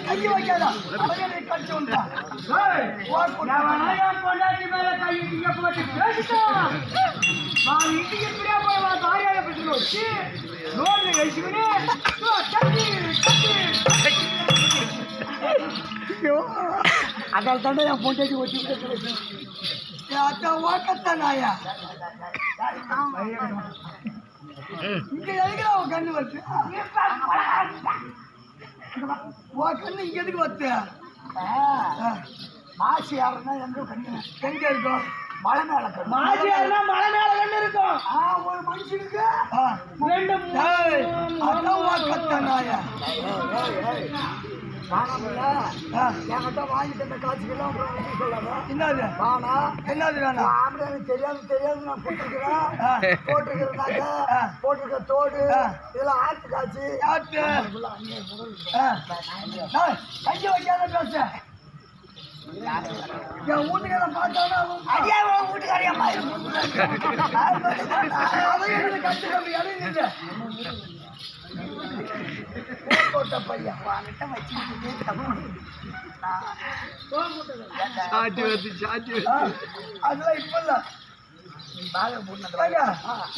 கையை வைக்காதா அதால் தானே என் பொண்டாட்டி வச்சு ஓட்டத்தானாயா இங்க எதுக்குடா உன் கண்ணு வச்சு உன் கண்ணு இங்க எதுக்கு வச்சு மாசி யாருன்னா எங்க கண்ணு எங்க இருக்கும் மலை மேல மாசி யாருன்னா மலை மேல கண்ணு இருக்கும் ஒரு மனுஷனுக்கு ஓட்டத்தானாயா என்கிட்ட வாங்கிட்டு காட்சிக்கெல்லாம் என்னது வானா என்னது வேணாம் தெரியாது நான் போட்டிருக்கிறேன் போட்டிருக்க தோடு இதெல்லாம் ஆட்டு காட்சி ஆட்டு கையை வைக்காத பேச என் வீட்டுக்கார பார்த்தானா வீட்டுக்காரியா கட்டு கம்பி இறங்கிட்டு பையன் அதெல்லாம் இப்ப இல்ல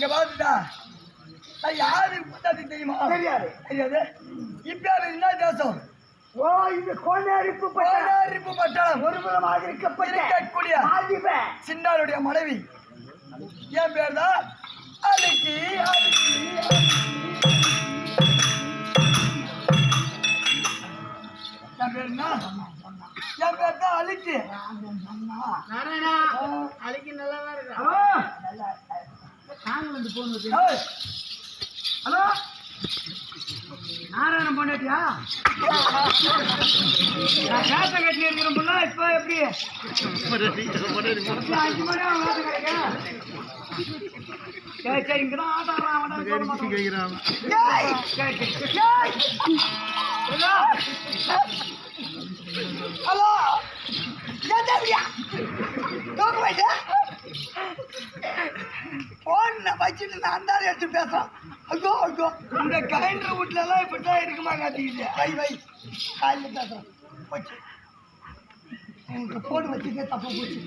பாத்துட்டா யாரு தெரியுமா தெரியாது தெரியாது இப்ப என்ன தேசம் ஓ இது கோனேரிப்பு பட்டாளம் ஒருபுறமாக இருக்கக்கூடிய சின்னாருடைய மனைவி என் பேர் தான் அழுக்கி என் பேர் தான் அழுக்கி அழுக்கி நல்லாதான் இருக்கு ஹலோ நாராயணம் பொண்டாட்டியா கேச கட்டி இருக்கிறோம்னா இப்போ எப்படி 5 மணி ஆகும் வேலை கிடைக்கும் சரி இங்கதான் ஆட்டாடுறான் ஹலோ போன் வச்சுட்டு நான் அந்த எடுத்து பேசுறேன் ஐயோ ஐயோ இந்த கலைஞர் வீட்டுல எல்லாம் இப்படிதான் இருக்குமா காத்திக்கிட்டு வை காலையில் பேசுறேன் போச்சு உங்களுக்கு போன் வச்சுக்க தப்பா போச்சு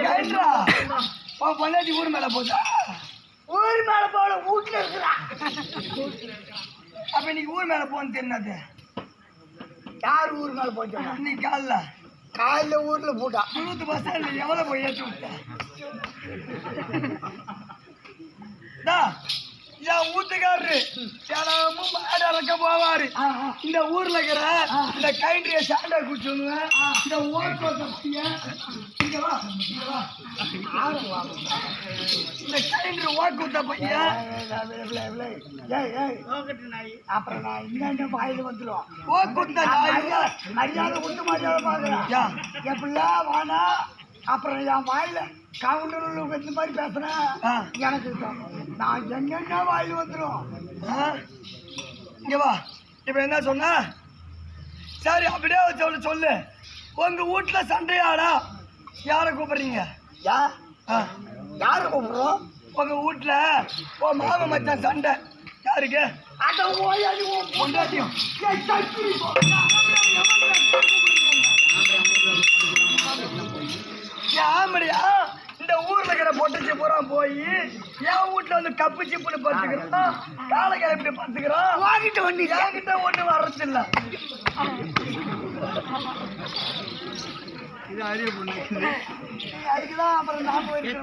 கலைஞரா பொண்டாட்டி ஊர் மேல போச்சா ஊர் மேல போல வீட்டுல இருக்குறா அப்ப இன்னைக்கு ஊர் மேல போன்னு தெரியாது யார் ஊர் மேல போச்சா இன்னைக்கு காலைல ஊர்ல போட்டா 20 பஸ் ஸ்டாண்ட்ல எவ்வளவு போய் ஏற்றி விட்டேன் என் வீட்டுக்காரரு தினமும் மாடு அறக்க போவாரு இந்த ஊர்ல இருக்கிற இந்த கைண்டிய சாண்டை குடிச்சுடுவேன் இந்த இந்த கைண்டர் ஓக்குத்த பையன் அப்புறம் நான் இன்னும் வாயில வந்துடும் ஓக்குத்த மரியாதை கொடுத்து மரியாதை பாக்குறேன் எப்படிலாம் வானா அப்புறம் என் வாயில கவுண்டர் இந்த மாதிரி பேசுறேன் எனக்கு நான் என்னென்ன வாயில் வந்துடும் இங்கவா இப்ப என்ன சொன்ன சரி அப்படியே சொல்லு உங்க வீட்டுல சண்டையாடா யார கூப்பிடுறீங்க யார கூப்பிடுறோம் உங்க வீட்டுல மாம மச்சான் சண்டை யாருக்கு பொண்டாட்டியும் ஆமடியா இந்த ஊர்ல இருக்கிற பொட்டச்சி பூரா போய் என் வீட்டுல வந்து கப்பு சிப்புன்னு பத்துக்கிறோம் காலை கிளப்பி பத்துக்கிறோம் வாங்கிட்டு வண்டி என்கிட்ட ஒண்ணு வர்றது இல்ல இது அரிய பொண்ணு. அதுக்குதான் அப்புறம் நான் போயிருக்கேன்.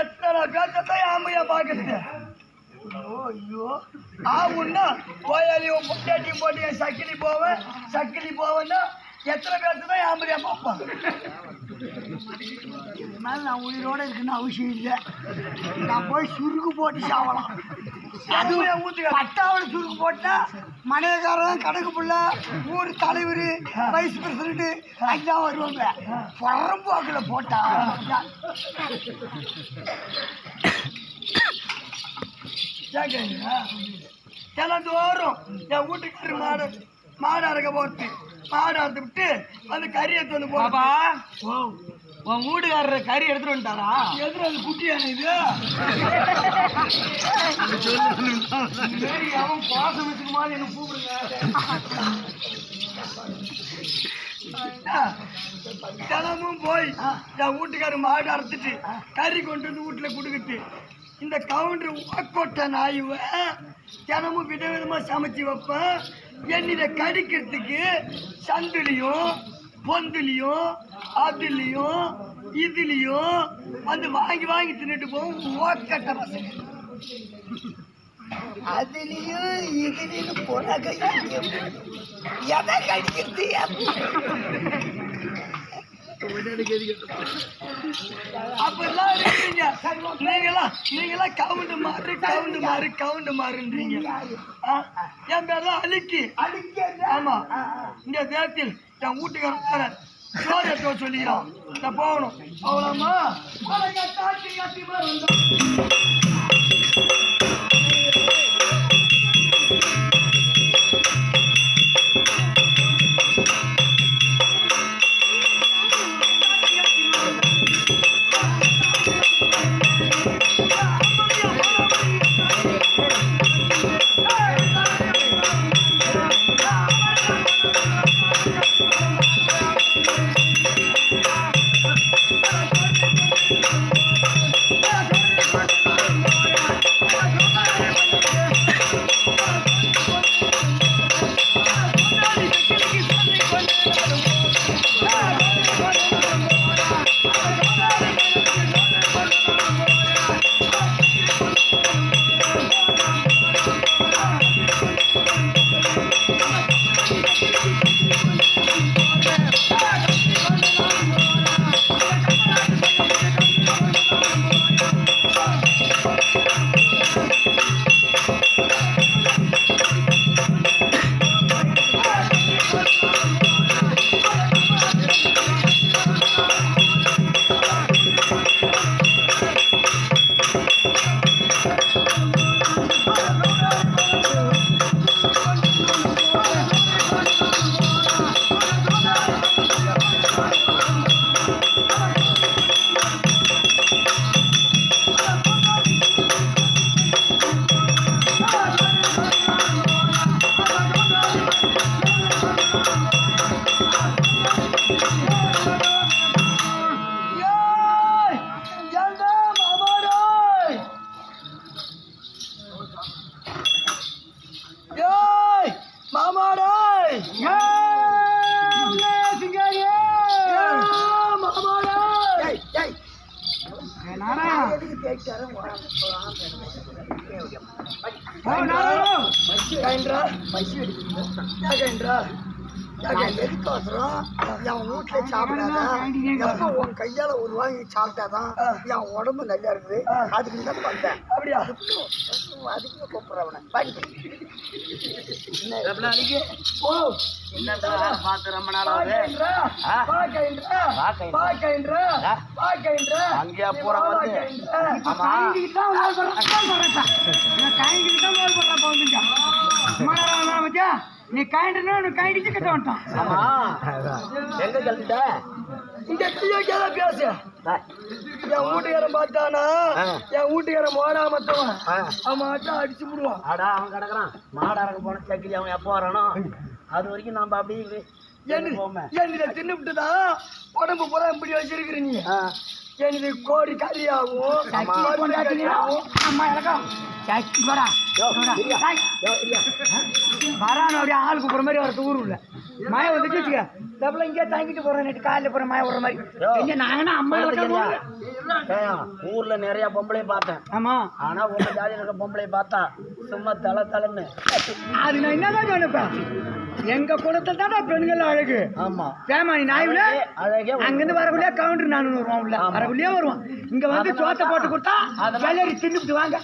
எத்தனை பேர்த்தான் ஆமையா பாக்குறது. ஐயோ ஆகுன்னா கோயாலியும் பொட்டாட்டியும் போட்டு சக்கிலி போவேன்னா எத்தனை பேர்த்து தான் ஆம்பரியா பார்ப்பாங்க. இதனால நான் உயிரோட இருக்குன்னு அவசியம் இல்லை. நான் போய் சுருக்கு போட்டு சாவலாம். அதுவும் ஊற்றுக்க பட்டாவோட சுருக்கு போட்டா மனைவிக்காரன் கணக்கு புள்ள ஊர் தலைவர் வைஸ் பிரசிடண்ட் அதுதான் வருவாங்க. பரம்போக்கில் போட்டா தினந்தோறும் என் வீட்டுக்காரர் மாடு அறக்க போட்டு மாடு அறுத்து விட்டு அந்த கறி எடுத்து வந்து போப்பா. உன் வீட்டுக்காரர் கறி எடுத்துட்டு வந்துட்டாரா? எதுவும் அது குட்டியான இது அவன் பாசம் வச்சுக்கு மாதிரி என்ன கூப்பிடுங்க. தினமும் போய் என் வீட்டுக்காரர் மாடு அறுத்துட்டு கறி கொண்டு வந்து வீட்டுல கொடுக்குது. இந்த கவுண்டர் ஓக்கோட்ட நாயுவ தினமும் விதவிதமா சமைச்சு வைப்பேன். என்னிட கடிக்கிறதுக்கு சந்துலையும் பொந்துலையும் அதுலையும் இதுலையும் வந்து வாங்கி தின்னுட்டு போவோம். ஓக்கட்ட பசங்க அதுலயும் இதுலயும் போனாக்க எதை கடிக்கிறது அப்பெல்லாம் இருக்கீங்க. நீங்களாம் கவுண்டு மாறுன்றீங்க. என் பேர்லாம் அழுக்கி. ஆமா இந்த தேர்த்தில் என் வீட்டுக்காரன் சோறு எடுத்து சொல்லிக்கிறான். நான் போகணும். அவ்வளோமா என் வீட்டுல சாப்பிடாதான் உன் கையால ஒரு வாங்கி சாப்பிட்டாதான் என் உடம்பு நல்லா இருக்குது. அதுக்கு தான் வந்தேன். அப்படியா? அதுக்கு கூப்பிடுறவன பார்த்து ரொம்ப நாளாவது அங்கேயா போற நீ காயிண்டா காயிடிச்சு கட்ட வந்துட்டான். எங்க கழிட்ட இந்த பேசு. என் வீட்டுக்காரன் பார்த்தானா என் வீட்டுக்காரன் மோடாமத்தவன் அவன் மட்டும் அடிச்சு விடுவான். ஆடா அவன் கிடக்குறான். மாடாரங்க போன சக்கிலி அவன் எப்போ வரானோ அது வரைக்கும் நம்ம அப்படியே என்னிட தின்னுபிட்டுதான் உடம்பு பூரா இப்படி வச்சிருக்கிற நீ. எனக்கு கோடி கறியாகும் வரான அப்படியே ஆள் கூப்பிட்ற மாதிரி வர ஊர் இல்லை மழை வந்துட்டு வச்சுக்க டபுள் இங்கே தாங்கிட்டு போறேன் நேற்று காலையில் போற மாய விடுற மாதிரி எங்க நாங்கன்னா அம்மா ஊர்ல நிறைய பொம்பளை பார்த்தேன். ஆமா, ஆனா உங்க ஜாதியில் இருக்க பொம்பளை பார்த்தா சும்மா தலன்னு. அது நான் என்னதான் சொன்னப்பேன், எங்க குளத்துல தான் பெண்கள் அழகு. ஆமா, பேமானி நாய்ல அழகே அங்கிருந்து வரக்குள்ளே கவுண்டர் நான் வருவான் உள்ள வரக்குள்ளே வருவான். இங்க வந்து சோத்தை போட்டு கொடுத்தா வெள்ளரி தின்னுட்டு வாங்க.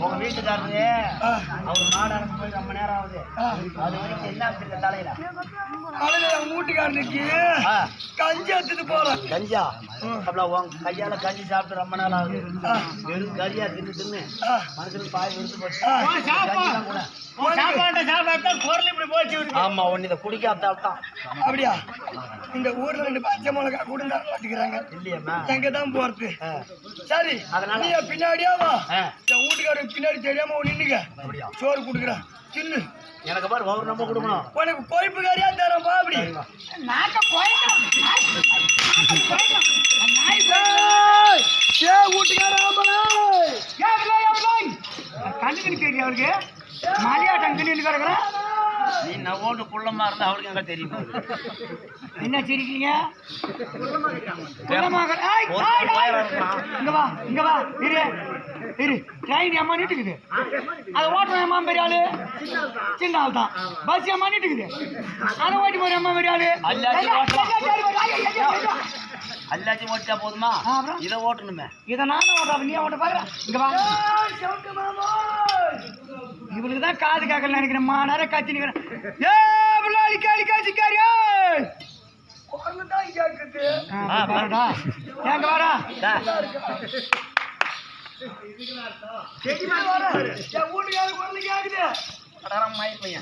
உங்க வீட்டுக்காரரு அவர் மாடாரம் போய் ரொம்ப நேரம் ஆகுது. அது வரைக்கும் என்ன வச்சிருக்க தலையில? வீட்டுக்காரனுக்கு கஞ்சி எடுத்துட்டு போறேன். கஞ்சா உன் கையால கஞ்சி சாப்பிட்டு ரொம்ப நாள் ஆகுது. வெறும் கறியா தின்னு மனுஷனுக்கு பாய் விருந்து போச்சு. ஆமா, ஒன்னு இதை குடிக்காதான். அப்படியா? இந்த ஊர்ல 2 பச்சை மிளகா கூட மாட்டிக்கிறாங்க இல்லையா? எங்கதான் போறது? சரி, அதனால நீ பின்னாடியா வா. என் வீட்டுக்காரருக்கு பின்னாடி தெரியாம நின்னுங்க. சோறு குடுக்குறேன் சின்ன. எனக்கு பாரு ஒவ்வொரு நம்ம கொடுக்கணும். உனக்கு கொழுப்பு கறியா தரப்பா. அப்படி கண்ணுக்கு தெரியும் அவருக்கு மலையாட்டம் கிட்ட நீ நவோண்டு குள்ளமா இருந்தா அவருக்கு எங்க தெரியும்? என்ன சிரிக்கிறீங்க? இங்க வா, இங்க வா. இரு ட்ரெயின் அம்மா நீட்டுக்குது. அதை ஓட்டுற அம்மா பெரிய ஆளு, சின்ன ஆள் தான். பஸ் அம்மா நீட்டுக்குது, அதை ஓட்டி போற அம்மா பெரிய ஆளு. அல்லாச்சும் ஓட்டா போதுமா? இதை ஓட்டணுமே. இதை நானும் ஓட்ட. நீ ஓட்ட பாக்குறேன். இங்க வா. இவனுக்கு தான் காது காக்கல நினைக்கிறேன். மாநார காய்ச்சி நிக்கிறேன். எங்க வாடா? பையன்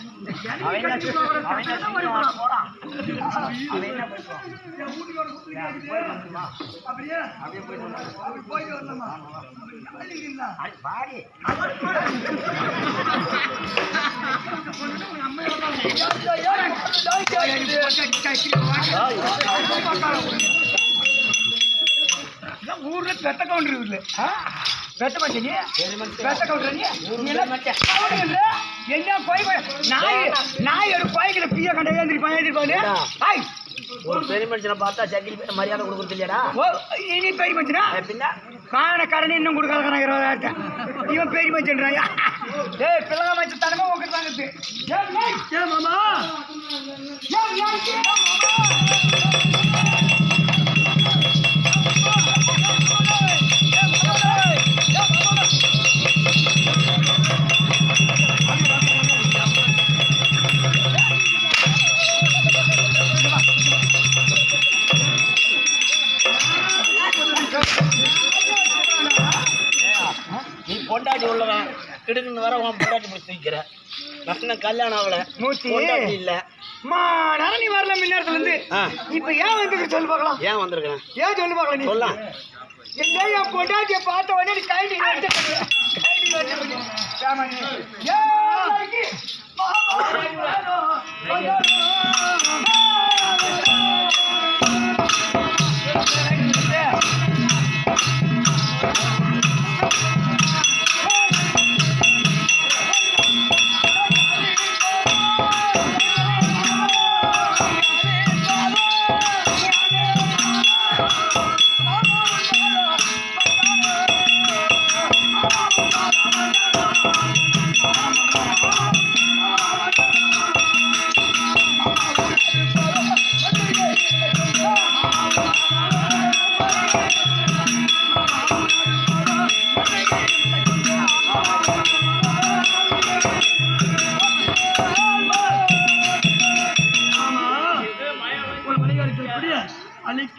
ஊர்ல பெத்த கவுண்டர் இருக்குல்ல, பெத்த மச்சனி பெத்த கவுண்டர். என்ன கோய் நாய் ஒரு கோய்களை பிய கண்ட ஏந்திருப்பான். ஒரு பெரிய மனுஷனை பார்த்தா சக்கிலி பேர் மரியாதை கொடுக்குறது இல்லையாடா? இனி பெரிய மனுஷனா? பின்ன காணக்காரன் இன்னும் கொடுக்காத 20,000. இவன் பெரிய மனுஷன்றான். பிள்ளை மனுஷன் தனமா உட்காந்து மாமா. நீ பொண்டாட்டி உள்ளவன் கிடுக்குன்னு வர உன் பொண்டாட்டி போய் தூக்கிற. நான் கல்யாணம் ஆகல, பொண்டாட்டி இல்ல. நீ வரல முன்னேறத்துல இருந்து இப்ப ஏன் வந்து சொல்லு பார்க்கலாம். ஏன் வந்திருக்கேன்? ஏன் சொல்லு பார்க்கலாம். நீ சொல்லலாம். என்ன என் பொண்டாட்டிய பார்த்த உடனே கைடி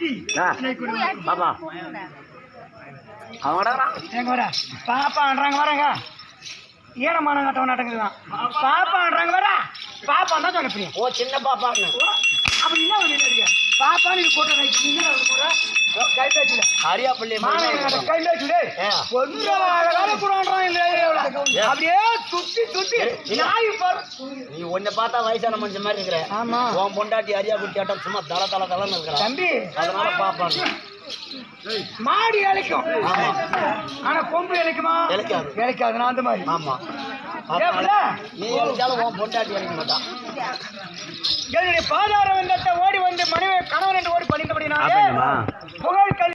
சுத்தி பாப்பா அவங்கடா எங்க வர பாப்பான்றாங்க வராங்க ஈரமான கட்டவன் நாட்டங்குதுதான் பாப்பான்றாங்க வர பாப்பா தான் சொல்ல புரியும் ஓ சின்ன பாப்பான்னு அப்படி என்ன வந்து பாப்பான்னு இது போட்டு வைக்கிறீங்க கை பேச்சுல அரியாப்பள்ளி கை பேச்சுடு அப்படியே சுத்தி சுத்தி நாய் பாரு நீ உன்னை பார்த்தா வயசான மனுஷன் மாதிரி இருக்கிற ஆமா உன் பொண்டாட்டி அரியா குட்டி ஆட்டம் சும்மா தல தல தலன்னு இருக்கிற தம்பி அதனால பாப்பான்னு மாடி இழைக்கும் ஆனா கொம்பு இழைக்குமா இழைக்காது இழைக்காது நான் அந்த மாதிரி ஆமா ஏப்புல? நீ இழைச்சாலும் உன் பொண்டாட்டி இழைக்க மாட்டான் என்னுடைய பாதார வந்தத்தை ஓடி வந்து மனைவி கணவன் என்று ஓடி பணிந்தபடி நான் புகழ்